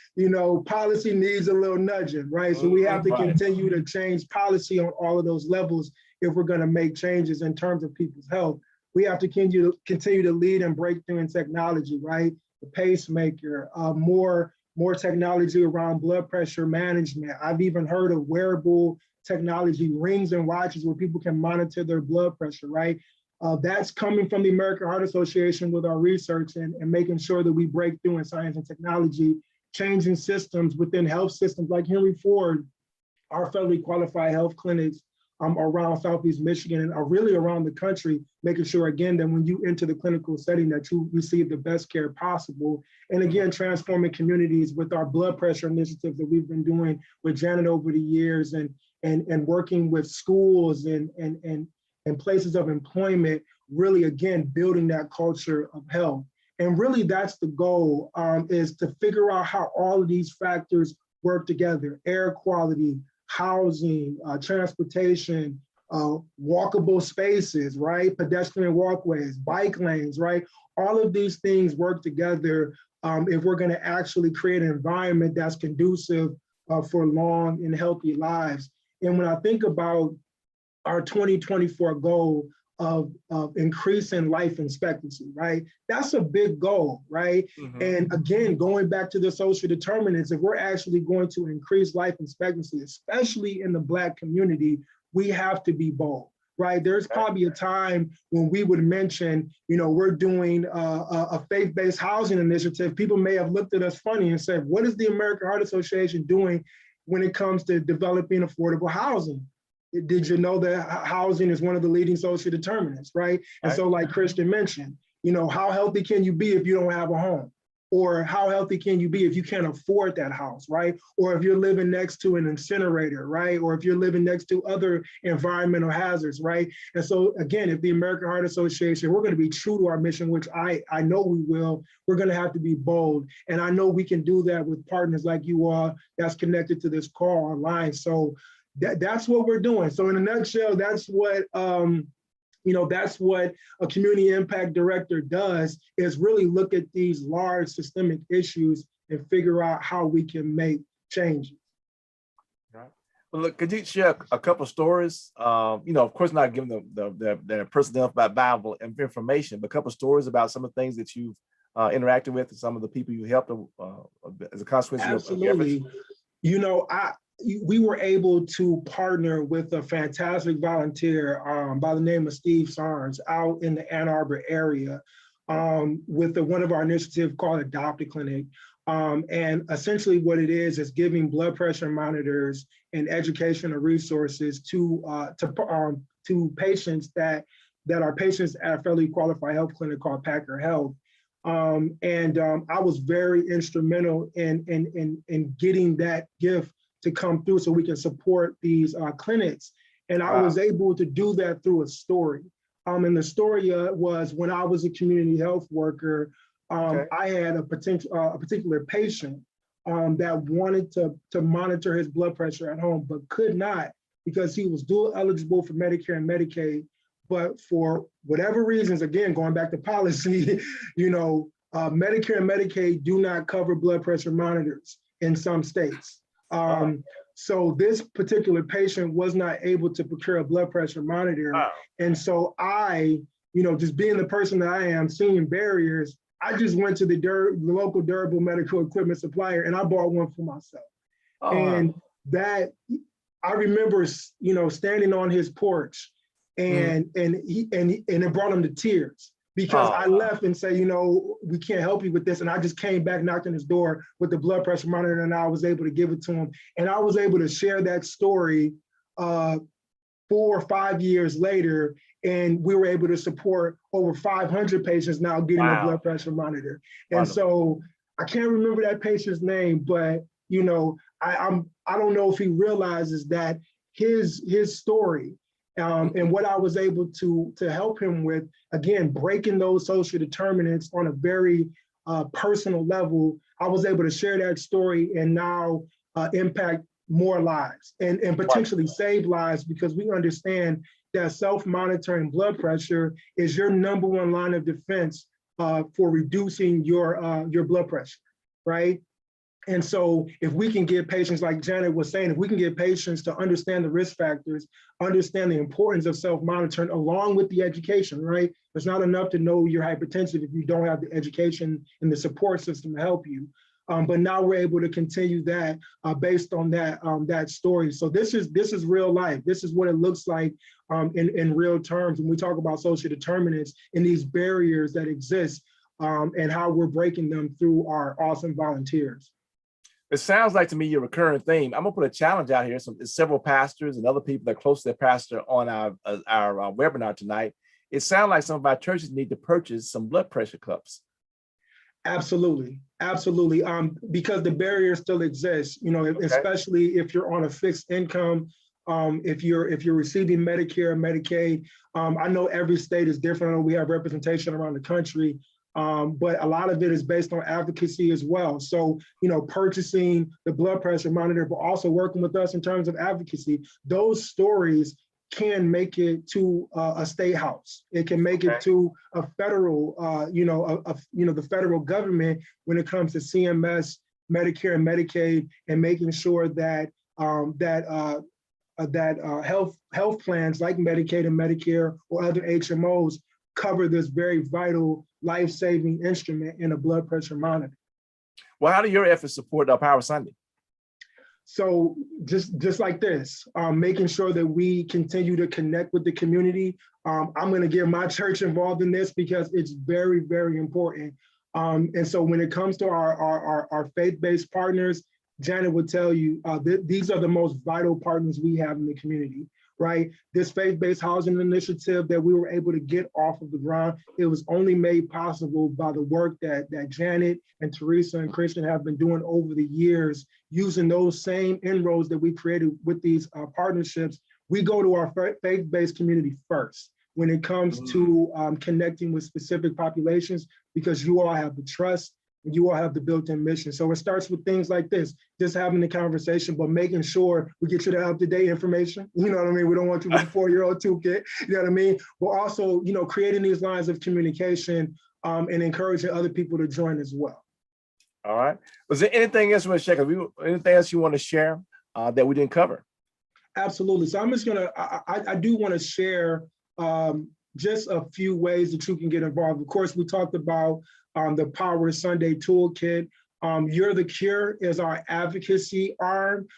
policy needs a little nudging, right? So we have to continue to change policy on all of those levels if we're gonna make changes in terms of people's health. We have to continue to lead and break through in technology, right? The pacemaker, more technology around blood pressure management. I've even heard of wearable technology, rings and watches where people can monitor their blood pressure, right? That's coming from the American Heart Association with our research and making sure that we break through in science and technology, changing systems within health systems like Henry Ford, our federally qualified health clinics around Southeast Michigan and are really around the country, making sure, again, that when you enter the clinical setting that you receive the best care possible. And again, transforming communities with our blood pressure initiatives that we've been doing with Janet over the years and working with schools and places of employment, really, again, building that culture of health. And really that's the goal, is to figure out how all of these factors work together: air quality, housing, transportation, walkable spaces, right? Pedestrian walkways, bike lanes, right? All of these things work together if we're gonna actually create an environment that's conducive for long and healthy lives. And when I think about our 2024 goal of increasing life expectancy, right? That's a big goal, right? And again, going back to the social determinants, if we're actually going to increase life expectancy, especially in the Black community, we have to be bold, right? There's probably a time when we would mention, we're doing a faith-based housing initiative. People may have looked at us funny and said, what is the American Heart Association doing when it comes to developing affordable housing? Did you know that housing is one of the leading social determinants, right? And so like Christian mentioned, How healthy can you be if you don't have a home? Or how healthy can you be if you can't afford that house, right? Or if you're living next to an incinerator, right? Or if you're living next to other environmental hazards, right? And so again, if the American Heart Association, we're going to be true to our mission, which I know we will, we're going to have to be bold. And I know we can do that with partners like you all that's connected to this call online. So that's what we're doing. So in a nutshell, that's what that's what a community impact director does, is really look at these large systemic issues and figure out how we can make changes. Right. Well, look, could you share a couple of stories? Of course, not giving their personal valuable information, but a couple of stories about some of the things that you've interacted with and some of the people you helped as a consequence. Absolutely. We were able to partner with a fantastic volunteer by the name of Steve Sarnes out in the Ann Arbor area with one of our initiatives called Adopt a Clinic. And essentially what it is giving blood pressure monitors and educational resources to patients that are patients at a federally qualified health clinic called Packer Health. I was very instrumental in getting that gift to come through so we can support these clinics. And I was able to do that through a story. And the story was when I was a community health worker, I had a particular patient that wanted to monitor his blood pressure at home, but could not because he was dual eligible for Medicare and Medicaid. But for whatever reasons, again, going back to policy, Medicare and Medicaid do not cover blood pressure monitors in some states. So this particular patient was not able to procure a blood pressure monitor. And so I, just being the person that I am, seeing barriers, I just went to the local durable medical equipment supplier and I bought one for myself. And that, I remember, standing on his porch and it brought him to tears. Because I left and say, we can't help you with this. And I just came back, knocked on his door with the blood pressure monitor, and I was able to give it to him. And I was able to share that story 4 or 5 years later. And we were able to support over 500 patients now getting a blood pressure monitor. And so I can't remember that patient's name, but I don't know if he realizes that his story and what I was able to help him with, again, breaking those social determinants on a very personal level, I was able to share that story and now impact more lives and potentially save lives, because we understand that self-monitoring blood pressure is your #1 line of defense for reducing your blood pressure, right? And so if we can get patients, like Janet was saying, if we can get patients to understand the risk factors, understand the importance of self-monitoring along with the education, right? It's not enough to know you're hypertensive if you don't have the education and the support system to help you. But now we're able to continue that based on that story. So this is real life. This is what it looks like in real terms when we talk about social determinants and these barriers that exist and how we're breaking them through our awesome volunteers. It sounds like to me your recurring theme. I'm gonna put a challenge out here. So several pastors and other people that are close to their pastor on our webinar tonight. It sounds like some of our churches need to purchase some blood pressure cups. Absolutely, absolutely. Because the barrier still exists. Especially if you're on a fixed income. If you're receiving Medicare, Medicaid. I know every state is different. I know we have representation around the country. But a lot of it is based on advocacy as well. So, purchasing the blood pressure monitor, but also working with us in terms of advocacy, those stories can make it to a state house. It can make it to a federal, the federal government when it comes to CMS, Medicare, and Medicaid, and making sure that health plans like Medicaid and Medicare or other HMOs cover this very vital life-saving instrument in a blood pressure monitor. Well, how do your efforts support Power Sunday? So just like this, making sure that we continue to connect with the community. I'm going to get my church involved in this because it's very, very important. And so when it comes to our faith-based partners, Janet would tell you, these are the most vital partners we have in the community. right? This faith-based housing initiative that we were able to get off of the ground, it was only made possible by the work that Janet and Teresa and Christian have been doing over the years, using those same inroads that we created with these partnerships. We go to our faith-based community first when it comes to connecting with specific populations, because you all have the trust and you all have the built-in mission. So it starts with things like this, just having the conversation, but making sure we get you the up-to-date information. You know what I mean? We don't want you with a 4-year-old toolkit, you know what I mean? But also, you know, creating these lines of communication and encouraging other people to join as well. All right. Was there anything else you want to share? Anything else you want to share that we didn't cover? Absolutely. So I'm just gonna, I do want to share just a few ways that you can get involved. Of course, we talked about the Power Sunday Toolkit. You're the Cure is our advocacy arm.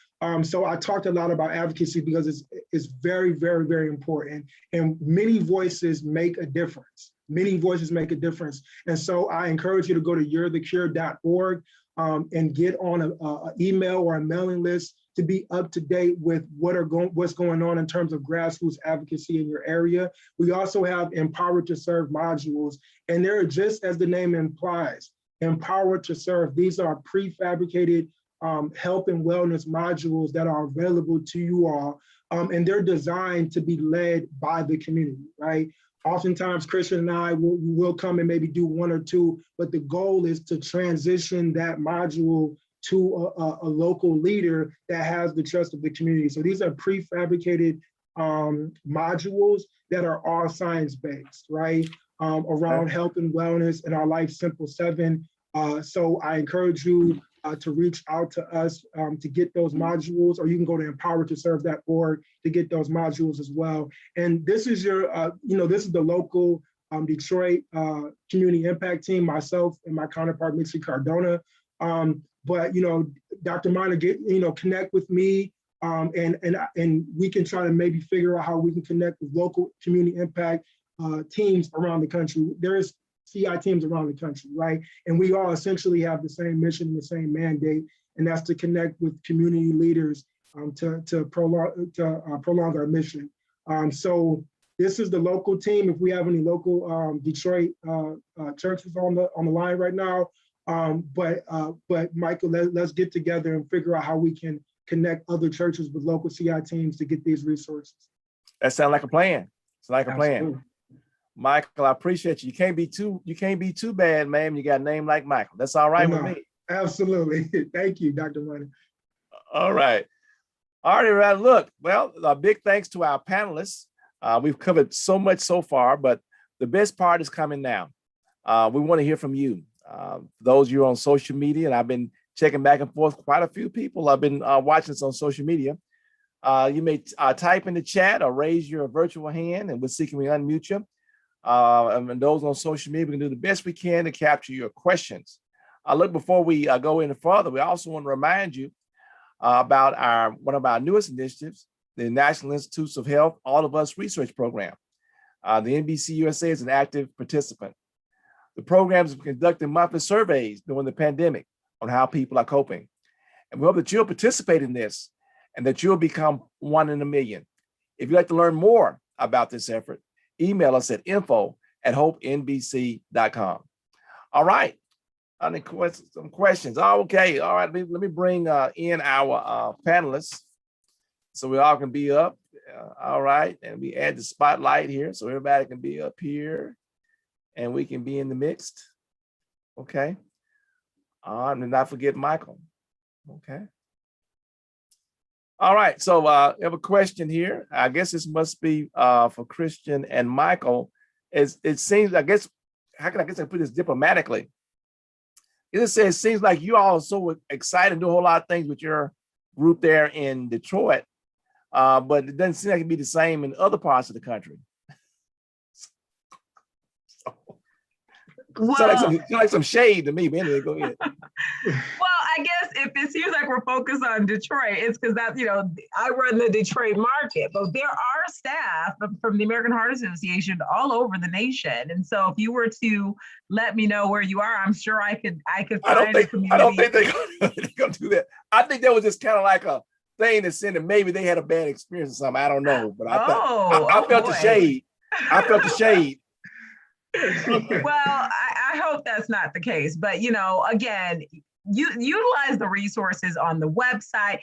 So I talked a lot about advocacy because it's very, very, very important. And many voices make a difference. Many voices make a difference. And so I encourage you to go to you'rethecure.org and get on an email or a mailing list to be up to date with what's going on in terms of grassroots advocacy in your area. We also have Empowered to Serve modules, and they're just as the name implies, Empowered to Serve. These are prefabricated health and wellness modules that are available to you all, and they're designed to be led by the community, right? Oftentimes, Christian and I will come and maybe do 1 or 2, but the goal is to transition that module to a local leader that has the trust of the community. So these are prefabricated modules that are all science-based, right? Around health and wellness and our Life Simple 7. So I encourage you to reach out to us to get those modules, or you can go to empoweredtoserve.org to get those modules as well. And this is your, this is the local Detroit community impact team, myself and my counterpart, Mitzi Cardona. But, Dr. Minor, connect with me and we can try to maybe figure out how we can connect with local community impact teams around the country. There's CI teams around the country, right? And we all essentially have the same mission and the same mandate, and that's to connect with community leaders to prolong our mission. So this is the local team. If we have any local Detroit churches on the line right now, but Michael, let's get together and figure out how we can connect other churches with local CI teams to get these resources. That sounds like a plan. It's like a Absolutely. plan. Michael, I appreciate you. You can't be too bad, man. You got a name like Michael. That's all right with me. Absolutely. Thank you, Dr. Minor. All right. All right, look, well, a big thanks to our panelists. We've covered so much so far, but the best part is coming now. We want to hear from you. Those of you on social media, and I've been checking back and forth, quite a few people have been watching this on social media. You may type in the chat or raise your virtual hand, and we'll see can we unmute you. And those on social media, we can do the best we can to capture your questions. Look, before we go any further, we also want to remind you about one of our newest initiatives, the National Institutes of Health All of Us Research Program. The NBCUSA is an active participant. The program is conducting monthly surveys during the pandemic on how people are coping. And we hope that you'll participate in this and that you'll become 1 in a million. If you'd like to learn more about this effort, email us at info@hopenbc.com. All right. Some questions. Oh, okay. All right. Let me bring in our panelists so we all can be up. All right. And we add the spotlight here so everybody can be up here and we can be in the mixed. Okay. And not forget Michael. Okay. All right. So we have a question here. I guess this must be for Christian and Michael. It seems, I guess, how can I put this diplomatically? It says, seems like you all are so excited and do a whole lot of things with your group there in Detroit, but it doesn't seem like it'd be the same in other parts of the country. Well, sound like some shade to me, but anyway, go ahead. Well, I guess if it seems like we're focused on Detroit, it's because that's, I run the Detroit market, but there are staff from the American Heart Association all over the nation. And so if you were to let me know where you are, I'm sure I could find a community. I don't think they're gonna do that. I think that was just kind of like a thing that said that maybe they had a bad experience or something. I don't know, but I thought Oh, I felt boy. the shade. I felt the shade. Well, I hope that's not the case, but again, you utilize the resources on the website.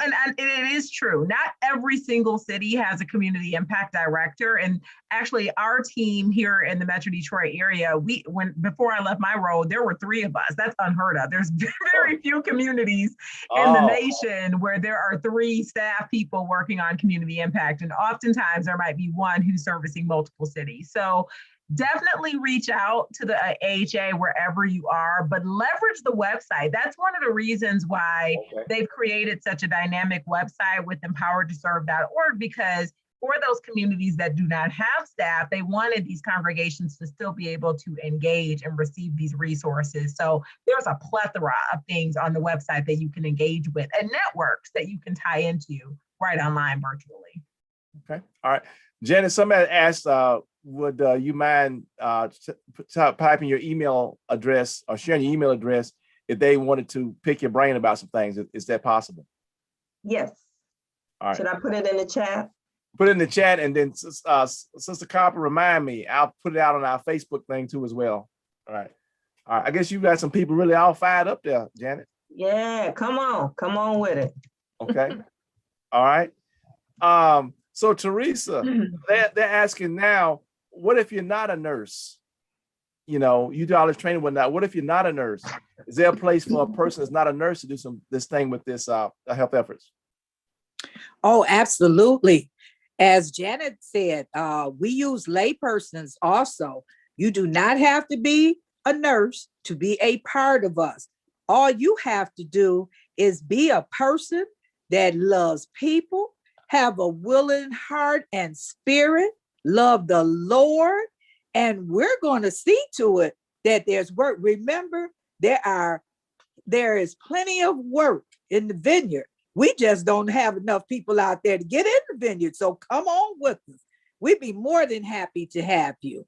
And it is true. Not every single city has a community impact director. And actually, our team here in the Metro Detroit area, before I left my role, there were 3 of us. That's unheard of. There's very few communities in the nation where there are 3 staff people working on community impact. And oftentimes there might be one who's servicing multiple cities. So definitely reach out to the AHA wherever you are, but leverage the website. That's one of the reasons why they've created such a dynamic website with empoweredtoserve.org, because for those communities that do not have staff, they wanted these congregations to still be able to engage and receive these resources. So there's a plethora of things on the website that you can engage with and networks that you can tie into right online virtually. Okay. All right. Janet, somebody asked, would you mind typing your email address or sharing your email address if they wanted to pick your brain about some things? Is that possible? Yes. All right. Should I put it in the chat? Put it in the chat, and then Sister Copper, remind me. I'll put it out on our Facebook thing too as well. All right. All right. I guess you got some people really all fired up there, Janet. Yeah, come on with it. Okay. All right. So Teresa, they're asking now, what if you're not a nurse? You do all this training, whatnot. What if you're not a nurse? Is there a place for a person that's not a nurse to do this thing with this health efforts? Oh, absolutely. As Janet said, we use laypersons also. You do not have to be a nurse to be a part of us. All you have to do is be a person that loves people, have a willing heart and spirit, love the Lord, and we're going to see to it that there's work. Remember, there is plenty of work in the vineyard. We just don't have enough people out there to get in the vineyard. So come on with us. We'd be more than happy to have you.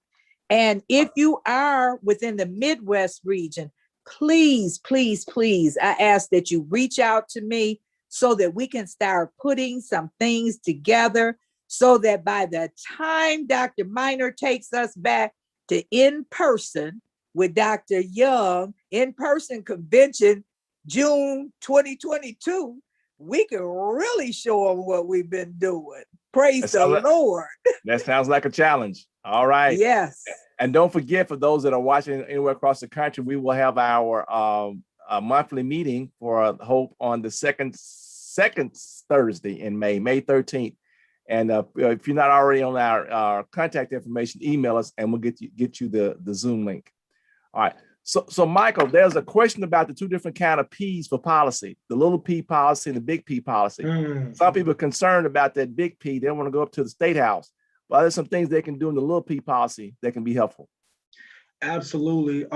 And if you are within the Midwest region, please, please, please, I ask that you reach out to me so that we can start putting some things together so that by the time Dr. Minor takes us back to in-person with Dr. Young, in-person convention, June 2022, we can really show them what we've been doing. Praise the Lord. That sounds like a challenge. All right. Yes. And don't forget, for those that are watching anywhere across the country, we will have our monthly meeting for Hope on the second Thursday in May 13th. And if you're not already on our contact information, email us and we'll get you the Zoom link. All right. So Michael, there's a question about the 2 different kind of P's for policy, the little P policy and the big P policy. Some people are concerned about that big P. They don't want to go up to the State House. But there's some things they can do in the little P policy that can be helpful. Absolutely.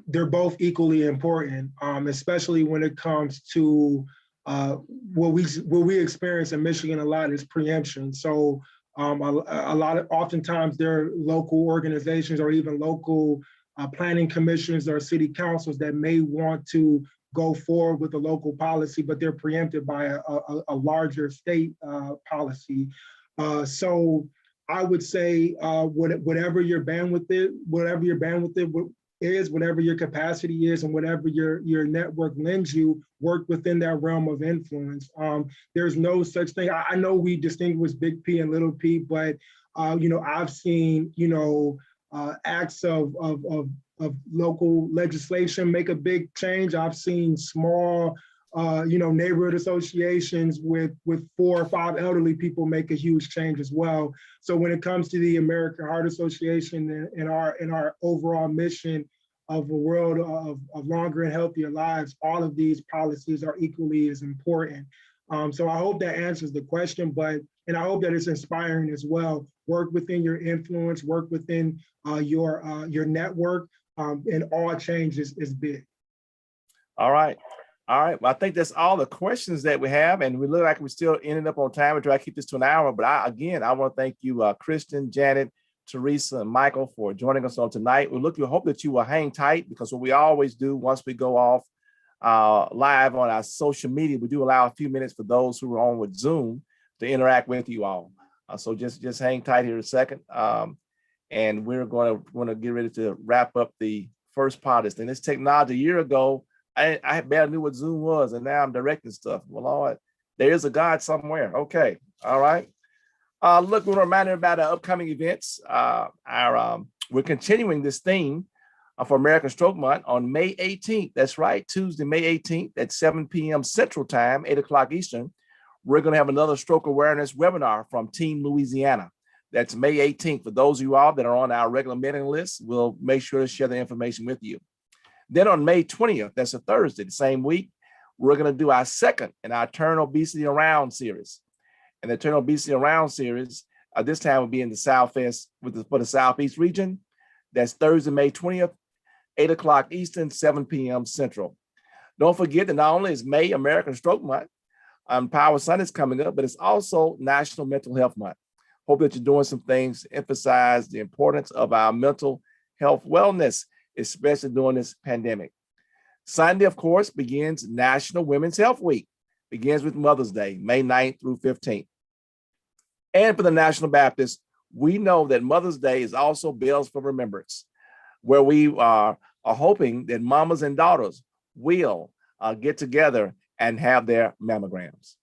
They're both equally important, especially when it comes to what we experience in Michigan a lot is preemption. So oftentimes there are local organizations or even local planning commissions or city councils that may want to go forward with a local policy, but they're preempted by a larger state policy. So I would say whatever your bandwidth is, whatever your capacity is, and whatever your network lends you, work within that realm of influence. There's no such thing. I know we distinguish big P and little P, but I've seen acts of local legislation make a big change. I've seen small neighborhood associations with 4 or 5 elderly people make a huge change as well. So when it comes to the American Heart Association and our overall mission of a world of longer and healthier lives, all of these policies are equally as important. So I hope that answers the question, and I hope that it's inspiring as well. Work within your influence, work within your network, and all change is big. All right. All right. Well, I think that's all the questions that we have, and we look like we're still ending up on time. We try to keep this to an hour, but I want to thank you, Kristen, Janet, Teresa, and Michael for joining us on tonight. We hope that you will hang tight, because what we always do once we go off live on our social media. We do allow a few minutes for those who are on with Zoom to interact with you all. So just hang tight here a second. And we're going to get ready to wrap up the first part of this thing. This technology, a year ago, I barely knew what Zoom was, and now I'm directing stuff. Well, Lord, there is a God somewhere. Okay, all right. Look, we're reminding about our upcoming events. We're continuing this theme for American Stroke Month on May 18th. That's right, Tuesday, May 18th at 7 p.m. Central Time, 8 o'clock Eastern. We're going to have another stroke awareness webinar from Team Louisiana. That's May 18th. For those of you all that are on our regular mailing list, we'll make sure to share the information with you. Then on May 20th, that's a Thursday, the same week, we're going to do our second in our Turn Obesity Around series. And the Turn Obesity Around series, this time will be in the Southwest for the Southeast region. That's Thursday, May 20th, 8 o'clock Eastern, 7 p.m. Central. Don't forget that not only is May American Stroke Month, Power Sun is coming up, but it's also National Mental Health Month. Hope that you're doing some things to emphasize the importance of our mental health wellness, especially during this pandemic. Sunday, of course, begins National Women's Health Week. Begins with Mother's Day, May 9th through 15th. And for the National Baptists, we know that Mother's Day is also Bells for Remembrance, where we are hoping that mamas and daughters will get together and have their mammograms.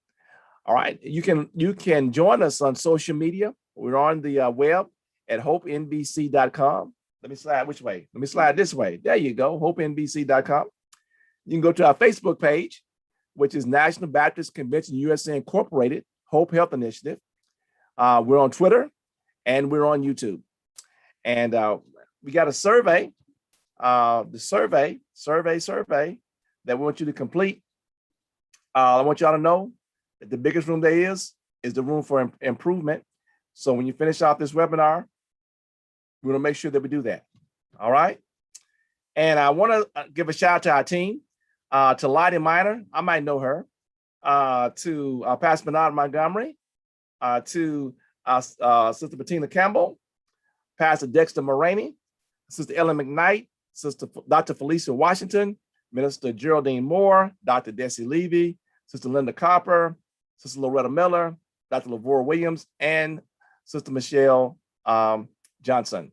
All right, you can join us on social media. We're on the web at hopenbc.com. Let me slide which way? Let me slide this way. There you go, hopenbc.com. You can go to our Facebook page, which is National Baptist Convention USA Incorporated, Hope Health Initiative. We're on Twitter and we're on YouTube. And we got a survey, the survey that we want you to complete. I want y'all to know that the biggest room there is the room for improvement. So when you finish off this webinar, we're gonna make sure that we do that. All right. And I want to give a shout out to our team, to Lottie Minor, I might know her, to Pastor Bernard Montgomery, to Sister Bettina Campbell, Pastor Dexter Moraney, Sister Ellen McKnight, Sister Dr. Felicia Washington, Minister Geraldine Moore, Dr. Desi Levy, Sister Linda Copper, Sister Loretta Miller, Dr. Lavora Williams, and Sister Michelle Johnson.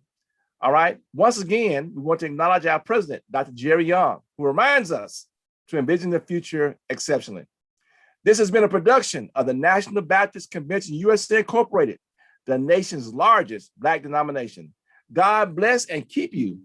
All right. Once again, we want to acknowledge our president, Dr. Jerry Young, who reminds us to envision the future exceptionally. This has been a production of the National Baptist Convention USA Incorporated, the nation's largest Black denomination. God bless and keep you